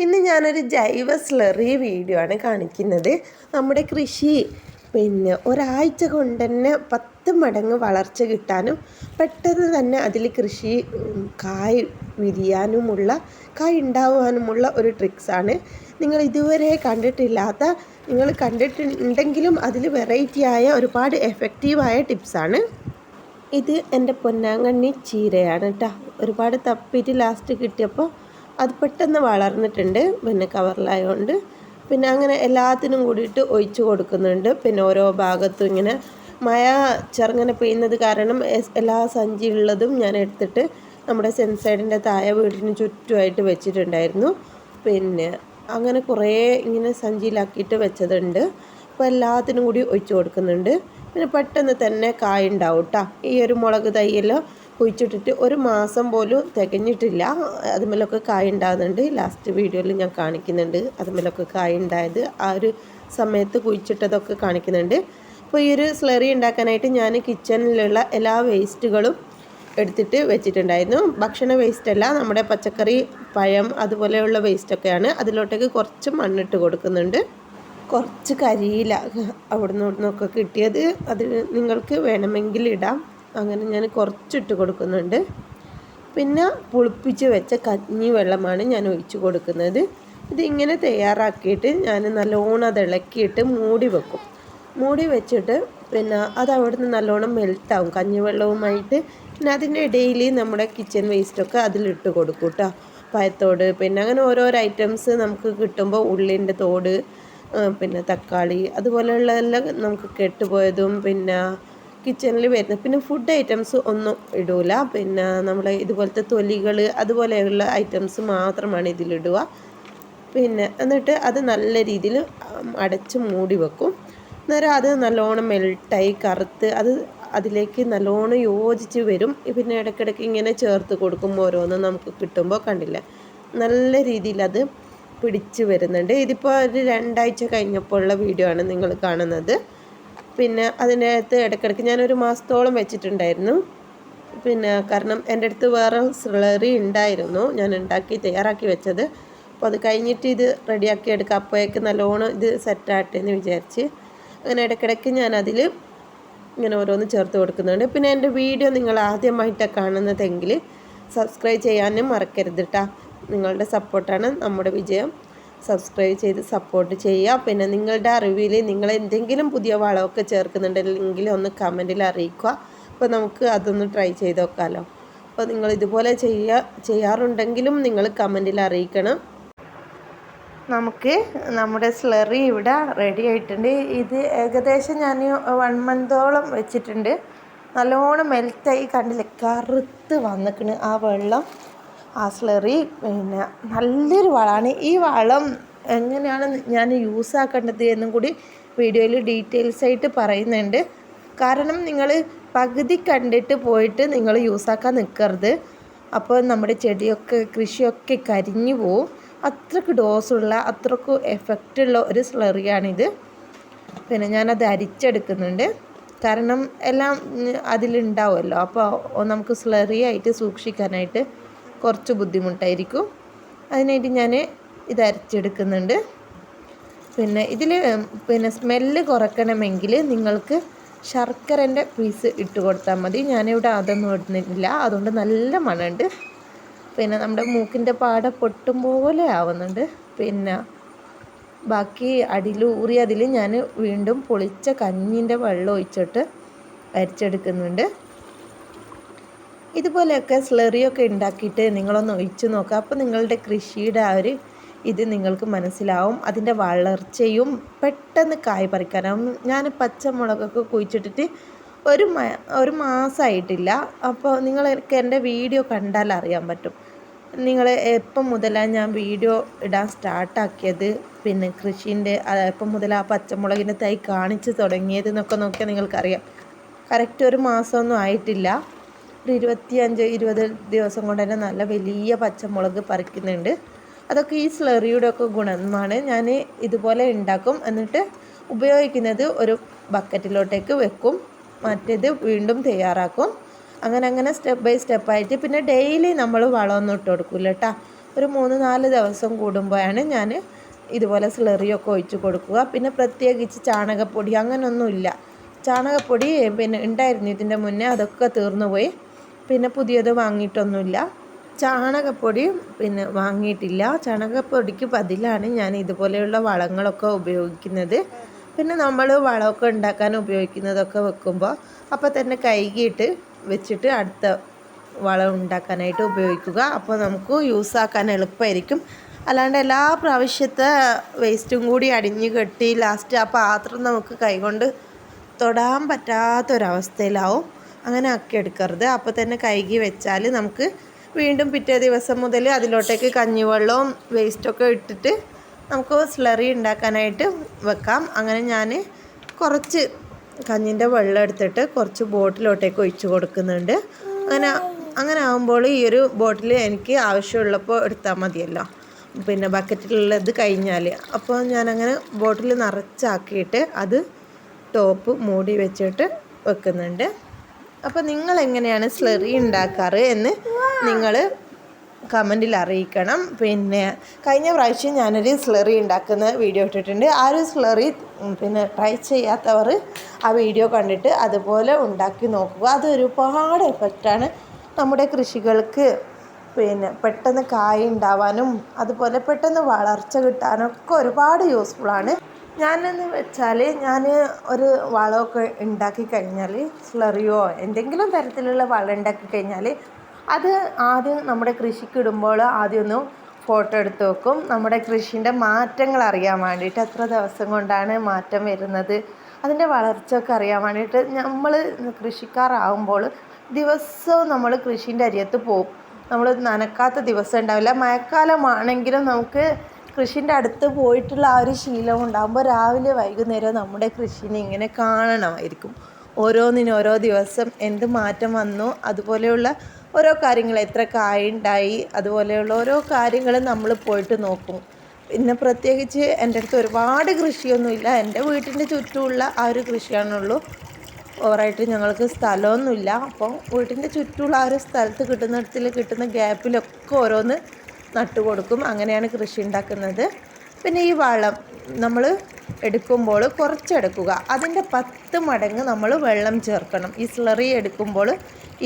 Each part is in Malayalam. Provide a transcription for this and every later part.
ഇന്ന് ഞാനൊരു ജൈവ സ്ലറി വീഡിയോ ആണ് കാണിക്കുന്നത്. നമ്മുടെ കൃഷി ഒരാഴ്ച കൊണ്ട് തന്നെ 10 മടങ്ങ് വളർച്ച കിട്ടാനും പെട്ടെന്ന് തന്നെ അതിൽ കൃഷി കായ് വിരിയാനുമുള്ള കായ് ഉണ്ടാവാനുമുള്ള ഒരു ട്രിക്സാണ്. നിങ്ങൾ ഇതുവരെ കണ്ടിട്ടില്ലാത്ത, നിങ്ങൾ കണ്ടിട്ടുണ്ടെങ്കിലും അതിൽ വെറൈറ്റിയായ ഒരുപാട് എഫക്റ്റീവായ ടിപ്സാണ്. ഇത് എൻ്റെ പൊന്നാങ്കണ്ണി ചീരയാണ് കേട്ടോ. ഒരുപാട് തപ്പിയിട്ട് ലാസ്റ്റ് കിട്ടിയപ്പോൾ അത് പെട്ടെന്ന് വളർന്നിട്ടുണ്ട്, കവറിലായതുകൊണ്ട്. അങ്ങനെ എല്ലാത്തിനും കൂടിയിട്ട് ഒഴിച്ച് കൊടുക്കുന്നുണ്ട്. ഓരോ ഭാഗത്തും ഇങ്ങനെ മഴ ചെറുങ്ങനെ പെയ്യുന്നത് കാരണം എല്ലാ സഞ്ചിയുള്ളതും ഞാൻ എടുത്തിട്ട് നമ്മുടെ സെൻസൈഡിൻ്റെ താഴെ വീടിന് ചുറ്റുമായിട്ട് വെച്ചിട്ടുണ്ടായിരുന്നു. അങ്ങനെ കുറേ ഇങ്ങനെ സഞ്ചിയിലാക്കിയിട്ട് വെച്ചതുണ്ട്. അപ്പോൾ എല്ലാത്തിനും കൂടി ഒഴിച്ച് കൊടുക്കുന്നുണ്ട്. പെട്ടെന്ന് തന്നെ കായ ഉണ്ടാവും കേട്ടോ. ഈ ഒരു മുളക് തൈയെല്ലാം കുഴിച്ചിട്ടിട്ട് 1 മാസം പോലും തികഞ്ഞിട്ടില്ല, അതുമേലൊക്കെ കായ ഉണ്ടാകുന്നുണ്ട്. ലാസ്റ്റ് വീഡിയോയിൽ ഞാൻ കാണിക്കുന്നുണ്ട് അതുമേലൊക്കെ കായ ഉണ്ടായത്. ആ ഒരു സമയത്ത് കുഴിച്ചിട്ടതൊക്കെ കാണിക്കുന്നുണ്ട്. അപ്പോൾ ഈ ഒരു സ്ലറി ഉണ്ടാക്കാനായിട്ട് ഞാൻ കിച്ചണിലുള്ള എല്ലാ വേസ്റ്റുകളും എടുത്തിട്ട് വെച്ചിട്ടുണ്ടായിരുന്നു. ഭക്ഷണ വേസ്റ്റല്ല, നമ്മുടെ പച്ചക്കറി, പഴം അതുപോലെയുള്ള വേസ്റ്റൊക്കെയാണ്. അതിലോട്ടേക്ക് കുറച്ച് മണ്ണിട്ട് കൊടുക്കുന്നുണ്ട്. കുറച്ച് കരിയില അവിടുന്ന് ഇവിടുന്നൊക്കെ കിട്ടിയത്, അത് നിങ്ങൾക്ക് വേണമെങ്കിൽ ഇടാം. അങ്ങനെ ഞാൻ കുറച്ചിട്ട് കൊടുക്കുന്നുണ്ട്. പുളിപ്പിച്ച് വെച്ച കഞ്ഞി വെള്ളമാണ് ഞാൻ ഒഴിച്ച് കൊടുക്കുന്നത്. ഇതിങ്ങനെ തയ്യാറാക്കിയിട്ട് ഞാൻ നല്ലോണം അത് ഇളക്കിയിട്ട് മൂടി വെക്കും. മൂടി വെച്ചിട്ട് അത് അവിടുന്ന് നല്ലോണം മെൽട്ടാവും കഞ്ഞിവെള്ളവുമായിട്ട്. അതിൻ്റെ ഇടയിൽ നമ്മുടെ കിച്ചൺ വേസ്റ്റൊക്കെ അതിലിട്ട് കൊടുക്കും കേട്ടോ. പഴത്തോട് അങ്ങനെ ഓരോരോ ഐറ്റംസ് നമുക്ക് കിട്ടുമ്പോൾ ഉള്ളിൻ്റെ തോട്, തക്കാളി അതുപോലെയുള്ള എല്ലാം നമുക്ക് കെട്ടുപോയതും കിച്ചണിൽ വരുന്ന ഫുഡ് ഐറ്റംസ് ഒന്നും ഇടൂല. നമ്മൾ ഇതുപോലത്തെ തൊലികൾ അതുപോലെയുള്ള ഐറ്റംസ് മാത്രമാണ് ഇതിലിടുക. എന്നിട്ട് അത് നല്ല രീതിയിൽ അടച്ച് മൂടി വെക്കും. അന്നേരം അത് നല്ലോണം മെൽട്ടായി കറുത്ത് അത് അതിലേക്ക് നല്ലോണം യോജിച്ച് വരും. ഇടയ്ക്കിടയ്ക്ക് ഇങ്ങനെ ചേർത്ത് കൊടുക്കുമ്പോൾ ഓരോന്നും നമുക്ക് കിട്ടുമ്പോൾ കണ്ടില്ല, നല്ല രീതിയിൽ അത് പിടിച്ച് വരുന്നുണ്ട്. ഇതിപ്പോൾ ഒരു 2 ആഴ്ച കഴിഞ്ഞപ്പോൾ ഉള്ള വീഡിയോ ആണ് നിങ്ങൾ കാണുന്നത്. അതിൻ്റെ അകത്ത് ഇടയ്ക്കിടയ്ക്ക് ഞാനൊരു മാസത്തോളം വെച്ചിട്ടുണ്ടായിരുന്നു. കാരണം എൻ്റെ അടുത്ത് വേറെ സ്ലറി ഉണ്ടായിരുന്നു, ഞാൻ ഉണ്ടാക്കി തയ്യാറാക്കി വെച്ചത്. അപ്പോൾ അത് കഴിഞ്ഞിട്ട് ഇത് റെഡിയാക്കി എടുക്കുക, അപ്പോഴേക്ക് നല്ലോണം ഇത് സെറ്റാട്ടെ എന്ന് വിചാരിച്ച് അങ്ങനെ ഇടയ്ക്കിടയ്ക്ക് ഞാനതിൽ ഇങ്ങനെ ഓരോന്ന് ചേർത്ത് കൊടുക്കുന്നുണ്ട്. എൻ്റെ വീഡിയോ നിങ്ങൾ ആദ്യമായിട്ടാണ് കാണുന്നതെങ്കിൽ സബ്സ്ക്രൈബ് ചെയ്യാനും മറക്കരുത് കേട്ടോ. നിങ്ങളുടെ സപ്പോർട്ടാണ് നമ്മുടെ വിജയം. സബ്സ്ക്രൈബ് ചെയ്ത് സപ്പോർട്ട് ചെയ്യുക. നിങ്ങളുടെ അറിവിൽ നിങ്ങൾ എന്തെങ്കിലും പുതിയ വളമൊക്കെ ചേർക്കുന്നുണ്ടെങ്കിൽ ഒന്ന് കമൻറ്റിൽ അറിയിക്കുക. അപ്പോൾ നമുക്ക് അതൊന്ന് ട്രൈ ചെയ്ത് നോക്കാമല്ലോ. അപ്പോൾ നിങ്ങൾ ഇതുപോലെ ചെയ്യാറുണ്ടെങ്കിലും നിങ്ങൾ കമൻറ്റിൽ അറിയിക്കണം. നമുക്ക് നമ്മുടെ സ്ലറി ഇവിടെ റെഡി ആയിട്ടുണ്ട്. ഇത് ഏകദേശം ഞാൻ 1 മന്തോളം വെച്ചിട്ടുണ്ട്. നല്ലോണം മെൽറ്റായി കണ്ടില്ലേ, കറുത്ത് വന്നിക്കണ് ആ വെള്ളം, ആ സ്ലറി. നല്ലൊരു വളമാണ്. ഈ വളം എങ്ങനെയാണ് ഞാൻ യൂസ് ആക്കേണ്ടത് എന്നും കൂടി വീഡിയോയിൽ ഡീറ്റെയിൽസ് ആയിട്ട് പറയുന്നുണ്ട്. കാരണം നിങ്ങൾ പകുതി കണ്ടിട്ട് പോയിട്ട് നിങ്ങൾ യൂസാക്കാൻ നിൽക്കരുത്. അപ്പോൾ നമ്മുടെ ചെടിയൊക്കെ കൃഷിയൊക്കെ കരിഞ്ഞു പോവും. അത്രയ്ക്ക് ഡോസുള്ള അത്രയ്ക്ക് എഫക്റ്റുള്ള ഒരു സ്ലറിയാണിത്. ഞാനത് അരിച്ചെടുക്കുന്നുണ്ട്. കാരണം എല്ലാം അതിലുണ്ടാവുമല്ലോ, അപ്പോൾ നമുക്ക് സ്ലറി ആയിട്ട് സൂക്ഷിക്കാനായിട്ട് കുറച്ച് ബുദ്ധിമുട്ടായിരിക്കും. അതിനായിട്ട് ഞാൻ ഇത് അരച്ചെടുക്കുന്നുണ്ട്. ഇതിൽ സ്മെല്ല് കുറയ്ക്കണമെങ്കിൽ നിങ്ങൾക്ക് ശർക്കരൻ്റെ പീസ് ഇട്ട് കൊടുത്താൽ മതി. ഞാനിവിടെ അതൊന്നും ഇടുന്നില്ല, അതുകൊണ്ട് നല്ല മണമുണ്ട്. നമ്മുടെ മൂക്കിൻ്റെ പാട പൊട്ടും പോലെ ആവുന്നുണ്ട്. ബാക്കി അടിയിലൂറി അതിൽ ഞാൻ വീണ്ടും പൊളിച്ച കഞ്ഞിൻ്റെ വെള്ളം ഒഴിച്ചിട്ട് അരിച്ചെടുക്കുന്നുണ്ട്. ഇതുപോലെയൊക്കെ സ്ലറിയൊക്കെ ഉണ്ടാക്കിയിട്ട് നിങ്ങളൊന്ന് ഒഴിച്ച് നോക്കുക. അപ്പോൾ നിങ്ങളുടെ കൃഷിയുടെ ആ ഒരു ഇത് നിങ്ങൾക്ക് മനസ്സിലാവും. അതിൻ്റെ വളർച്ചയും പെട്ടെന്ന് കായ് പറിക്കാനാവും. ഞാൻ പച്ചമുളകൊക്കെ കുഴിച്ചിട്ടിട്ട് ഒരു മാസമായിട്ടില്ല. അപ്പോൾ നിങ്ങൾക്ക് എൻ്റെ വീഡിയോ കണ്ടാൽ അറിയാൻ പറ്റും നിങ്ങൾ എപ്പം മുതലാണ് ഞാൻ വീഡിയോ ഇടാൻ സ്റ്റാർട്ടാക്കിയത്, കൃഷീൻ്റെ എപ്പം മുതലാണ് ആ പച്ചമുളകിൻ്റെ തൈ കാണിച്ച് തുടങ്ങിയത് എന്നൊക്കെ നോക്കിയാൽ നിങ്ങൾക്കറിയാം. കറക്റ്റ് 1 മാസമൊന്നും ആയിട്ടില്ല. ഒരു 25-20 ദിവസം കൊണ്ട് തന്നെ നല്ല വലിയ പച്ചമുളക് പറിക്കുന്നുണ്ട്. അതൊക്കെ ഈ സ്ലറിയുടെ ഒക്കെ ഗുണമാണ്. ഞാൻ ഇതുപോലെ ഉണ്ടാക്കും, എന്നിട്ട് ഉപയോഗിക്കുന്നത് ഒരു ബക്കറ്റിലോട്ടേക്ക് വെക്കും, മറ്റേത് വീണ്ടും തയ്യാറാക്കും. അങ്ങനെ സ്റ്റെപ്പ് ബൈ സ്റ്റെപ്പായിട്ട്. ഡെയിലി നമ്മൾ വളമൊന്നും ഇട്ട് കൊടുക്കില്ല കേട്ടോ. ഒരു 3-4 ദിവസം കൂടുമ്പോഴാണ് ഞാൻ ഇതുപോലെ സ്ലറിയൊക്കെ ഒഴിച്ച് കൊടുക്കുക. പിന്നെ പ്രത്യേകിച്ച് ചാണകപ്പൊടി അങ്ങനെയൊന്നുമില്ല. ചാണകപ്പൊടി പിന്നെ ഉണ്ടായിരുന്നു ഇതിൻ്റെ മുന്നേ, അതൊക്കെ തീർന്നു പോയി. പിന്നെ പുതിയത് വാങ്ങിയിട്ടൊന്നുമില്ല. ചാണകപ്പൊടി പിന്നെ വാങ്ങിയിട്ടില്ല. ചാണകപ്പൊടിക്ക് ബദലാണ് ഞാൻ ഇതുപോലെയുള്ള വളങ്ങളൊക്കെ ഉപയോഗിക്കുന്നത്. പിന്നെ നമ്മൾ വളമൊക്കെ ഉണ്ടാക്കാൻ ഉപയോഗിക്കുന്നതൊക്കെ വെക്കുമ്പോൾ അപ്പോൾ തന്നെ കഴുകിയിട്ട് വെച്ചിട്ട് അടുത്ത വളം ഉണ്ടാക്കാനായിട്ട് ഉപയോഗിക്കുക. അപ്പോൾ നമുക്ക് യൂസാക്കാൻ എളുപ്പമായിരിക്കും. അല്ലാണ്ട് എല്ലാ പ്രാവശ്യത്തെ വേസ്റ്റും കൂടി അടിഞ്ഞ് കെട്ടി ലാസ്റ്റ് ആ പാത്രം നമുക്ക് കൈകൊണ്ട് തൊടാൻ പറ്റാത്തൊരവസ്ഥയിലാവും. അങ്ങനെ ആക്കി എടുക്കരുത്. അപ്പോൾ തന്നെ കഴുകി വെച്ചാൽ നമുക്ക് വീണ്ടും പിറ്റേ ദിവസം മുതൽ അതിലോട്ടേക്ക് കഞ്ഞിവെള്ളവും വേസ്റ്റൊക്കെ ഇട്ടിട്ട് നമുക്ക് സ്ലറി ഉണ്ടാക്കാനായിട്ട് വെക്കാം. അങ്ങനെ ഞാൻ കുറച്ച് കഞ്ഞിൻ്റെ വെള്ളം എടുത്തിട്ട് കുറച്ച് ബോട്ടിലോട്ടേക്ക് ഒഴിച്ച് കൊടുക്കുന്നുണ്ട്. അങ്ങനെ ആകുമ്പോൾ ഈ ഒരു ബോട്ടിൽ എനിക്ക് ആവശ്യമുള്ളപ്പോൾ എടുത്താൽ മതിയല്ലോ, പിന്നെ ബക്കറ്റിലുള്ളത് കഴിഞ്ഞാൽ. അപ്പോൾ ഞാനങ്ങനെ ബോട്ടിൽ നിറച്ചാക്കിയിട്ട് അത് ടോപ്പ് മൂടി വെച്ചിട്ട് വെക്കുന്നുണ്ട്. അപ്പോൾ നിങ്ങൾ എങ്ങനെയാണ് സ്ലറി ഉണ്ടാക്കാറ് എന്ന് നിങ്ങൾ കമൻറ്റിൽ അറിയിക്കണം. പിന്നെ കഴിഞ്ഞ പ്രാവശ്യം ഞാനൊരു സ്ലറി ഉണ്ടാക്കുന്ന വീഡിയോ ഇട്ടിട്ടുണ്ട്. ആ ഒരു സ്ലറി പിന്നെ ട്രൈ ചെയ്യാത്തവർ ആ വീഡിയോ കണ്ടിട്ട് അതുപോലെ ഉണ്ടാക്കി നോക്കുക. അത് ഒരുപാട് എഫക്റ്റാണ് നമ്മുടെ കൃഷികൾക്ക്. പിന്നെ പെട്ടെന്ന് കായ ഉണ്ടാവാനും അതുപോലെ പെട്ടെന്ന് വളർച്ച കിട്ടാനൊക്കെ ഒരുപാട് യൂസ്ഫുള്ളാണ്. ഞാനെന്ന് വെച്ചാൽ ഞാൻ ഒരു വളമൊക്കെ ഉണ്ടാക്കി കഴിഞ്ഞാൽ, സ്ലറിയോ എന്തെങ്കിലും തരത്തിലുള്ള വളം ഉണ്ടാക്കി കഴിഞ്ഞാൽ അത് ആദ്യം നമ്മുടെ കൃഷിക്ക് ഇടുമ്പോൾ ആദ്യം ഒന്ന് ഫോട്ടോ എടുത്ത് വെക്കും. നമ്മുടെ കൃഷിൻ്റെ മാറ്റങ്ങൾ അറിയാൻ വേണ്ടിയിട്ട്, എത്ര ദിവസം കൊണ്ടാണ് മാറ്റം വരുന്നത്, അതിൻ്റെ വളർച്ചയൊക്കെ അറിയാൻ വേണ്ടിയിട്ട്. നമ്മൾ കൃഷിക്കാരാകുമ്പോൾ ദിവസവും നമ്മൾ കൃഷീൻ്റെ അരിയത്ത് പോകും. നമ്മൾ നനക്കാത്ത ദിവസം ഉണ്ടാവില്ല. മഴക്കാലമാണെങ്കിലും നമുക്ക് കൃഷിൻ്റെ അടുത്ത് പോയിട്ടുള്ള ആ ഒരു ശീലം ഉണ്ടാകുമ്പോൾ രാവിലെ വൈകുന്നേരം നമ്മുടെ കൃഷിനെ ഇങ്ങനെ കാണണമായിരിക്കും. ഓരോന്നിനും ഓരോ ദിവസം എന്ത് മാറ്റം വന്നു, അതുപോലെയുള്ള ഓരോ കാര്യങ്ങൾ, എത്ര കായുണ്ടായി, അതുപോലെയുള്ള ഓരോ കാര്യങ്ങൾ നമ്മൾ പോയിട്ട് നോക്കും. പിന്നെ പ്രത്യേകിച്ച് എൻ്റെ അടുത്ത് ഒരുപാട് കൃഷിയൊന്നുമില്ല. എൻ്റെ വീട്ടിൻ്റെ ചുറ്റുമുള്ള ആ ഒരു കൃഷിയാണുള്ളൂ. ഓവറായിട്ട് ഞങ്ങൾക്ക് സ്ഥലമൊന്നുമില്ല. അപ്പോൾ വീട്ടിൻ്റെ ചുറ്റുമുള്ള ആ ഒരു സ്ഥലത്ത് കിട്ടുന്ന ഗ്യാപ്പിലൊക്കെ ഓരോന്ന് നട്ടു കൊടുക്കും. അങ്ങനെയാണ് കൃഷി ഉണ്ടാക്കുന്നത്. പിന്നെ ഈ വളം നമ്മൾ എടുക്കുമ്പോൾ കുറച്ചെടുക്കുക, അതിൻ്റെ 10 മടങ്ങ് നമ്മൾ വെള്ളം ചേർക്കണം. ഈ സ്ലറി എടുക്കുമ്പോൾ,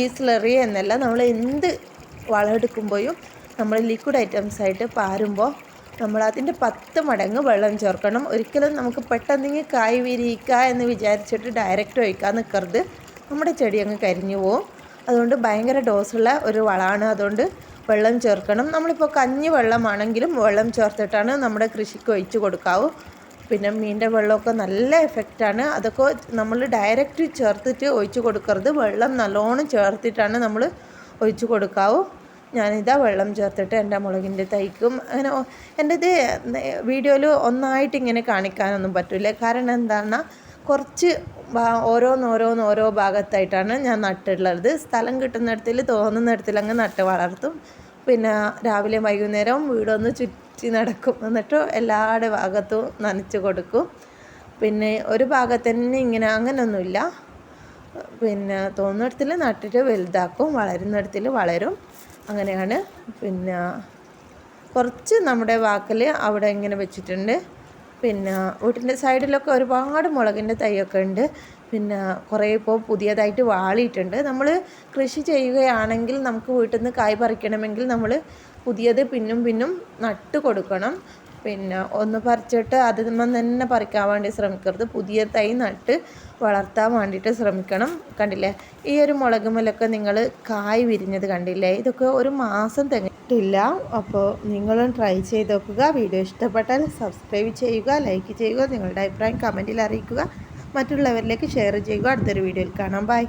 ഈ സ്ലറി എന്നല്ല, നമ്മൾ എന്ത് വളം എടുക്കുമ്പോഴും നമ്മൾ ലിക്വിഡ് ഐറ്റംസ് ആയിട്ട് പാരുമ്പോൾ നമ്മൾ അതിൻ്റെ 10 മടങ്ങ് വെള്ളം ചേർക്കണം. ഒരിക്കലും നമുക്ക് പെട്ടെന്ന് കായ് വിരിയിക്കുക എന്ന് വിചാരിച്ചിട്ട് ഡയറക്റ്റ് ഒഴിക്കാൻ നിൽക്കരുത്. നമ്മുടെ ചെടി അങ്ങ് കരിഞ്ഞു പോവും. അതുകൊണ്ട് ഭയങ്കര ഡോസുള്ള ഒരു വളമാണ്. അതുകൊണ്ട് വെള്ളം ചേർക്കണം. നമ്മളിപ്പോൾ കഞ്ഞി വെള്ളമാണെങ്കിലും വെള്ളം ചേർത്തിട്ടാണ് നമ്മുടെ കൃഷിക്ക് ഒഴിച്ച് കൊടുക്കാവൂ. പിന്നെ മീൻ്റെ വെള്ളമൊക്കെ നല്ല എഫക്റ്റാണ്. അതൊക്കെ നമ്മൾ ഡയറക്റ്റ് ചേർത്തിട്ട് ഒഴിച്ച് കൊടുക്കരുത്. വെള്ളം നല്ലോണം ചേർത്തിട്ടാണ് നമ്മൾ ഒഴിച്ച് കൊടുക്കാവൂ. ഞാനിതാ വെള്ളം ചേർത്തിട്ട് എൻ്റെ മുളകിൻ്റെ തൈക്കും അങ്ങനെ എൻ്റെത് വീഡിയോയിൽ ഒന്നായിട്ട് ഇങ്ങനെ കാണിക്കാനൊന്നും പറ്റില്ല. കാരണം എന്താണ്, കുറച്ച് ഓരോ ഭാഗത്തായിട്ടാണ് ഞാൻ നട്ടിട്ടുള്ളത്. സ്ഥലം കിട്ടുന്നിടത്തിൽ തോന്നുന്നിടത്തിൽ അങ്ങ് നട്ട് വളർത്തും. പിന്നെ രാവിലെ വൈകുന്നേരം വീടൊന്ന് ചുറ്റി നടക്കും. എന്നിട്ട് എല്ലാവരുടെ ഭാഗത്തും നനച്ച് കൊടുക്കും. പിന്നെ ഒരു ഭാഗത്ത് തന്നെ ഇങ്ങനെ അങ്ങനെയൊന്നുമില്ല. പിന്നെ തോന്നുന്നിടത്തിൽ നട്ടിട്ട് വലുതാക്കും, വളരുന്നിടത്തിൽ വളരും. അങ്ങനെയാണ്. പിന്നെ കുറച്ച് നമ്മുടെ വാക്കിൽ അവിടെ ഇങ്ങനെ വെച്ചിട്ടുണ്ട്. പിന്നെ വീട്ടിൻ്റെ സൈഡിലൊക്കെ ഒരുപാട് മുളകിൻ്റെ തൈയൊക്കെ ഉണ്ട്. പിന്നെ കുറേ ഇപ്പോൾ പുതിയതായിട്ട് വാളിയിട്ടുണ്ട്. നമ്മൾ കൃഷി ചെയ്യുകയാണെങ്കിൽ നമുക്ക് വീട്ടിൽ നിന്ന് കായ് പറിക്കണമെങ്കിൽ നമ്മൾ പുതിയത് പിന്നും നട്ട് കൊടുക്കണം. പിന്നെ ഒന്ന് പറിച്ചിട്ട് അതിൽ തന്നെ പറിക്കാൻ വേണ്ടി ശ്രമിക്കരുത്. പുതിയ തൈ നട്ട് വളർത്താൻ വേണ്ടിയിട്ട് ശ്രമിക്കണം. കണ്ടില്ലേ, ഈ ഒരു മുളകുമലൊക്കെ നിങ്ങൾ കായ് വിരിഞ്ഞത് കണ്ടില്ലേ? ഇതൊക്കെ ഒരു മാസം തികട്ടില്ല. അപ്പോൾ നിങ്ങളും ട്രൈ ചെയ്ത് നോക്കുക. വീഡിയോ ഇഷ്ടപ്പെട്ടാൽ സബ്സ്ക്രൈബ് ചെയ്യുക, ലൈക്ക് ചെയ്യുക, നിങ്ങളുടെ അഭിപ്രായം കമൻറ്റിൽ അറിയിക്കുക, മറ്റുള്ളവരിലേക്ക് ഷെയർ ചെയ്യുക. അടുത്തൊരു വീഡിയോയിൽ കാണാം. ബൈ.